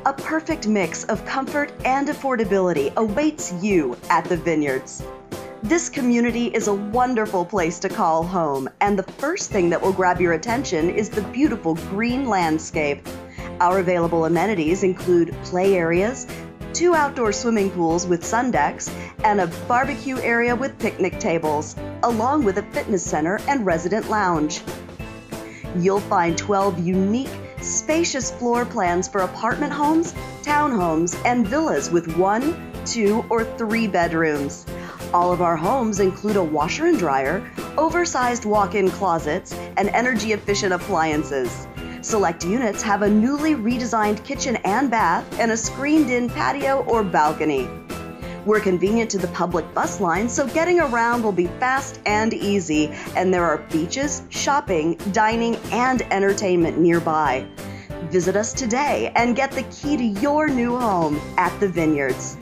A perfect mix of comfort and affordability awaits you at the Vinyards. This community is a wonderful place to call home, and the first thing that will grab your attention is the beautiful green landscape. Our available amenities include play areas, 2 outdoor swimming pools with sun decks, and a barbecue area with picnic tables, along with a fitness center and resident lounge. You'll find 12 unique, spacious floor plans for apartment homes, townhomes, and villas with 1, 2, or 3 bedrooms. All of our homes include a washer and dryer, oversized walk-in closets, and energy-efficient appliances. Select units have a newly redesigned kitchen and bath and a screened-in patio or balcony. We're convenient to the public bus line, so getting around will be fast and easy, and there are beaches, shopping, dining, and entertainment nearby. Visit us today and get the key to your new home at the Vinyards.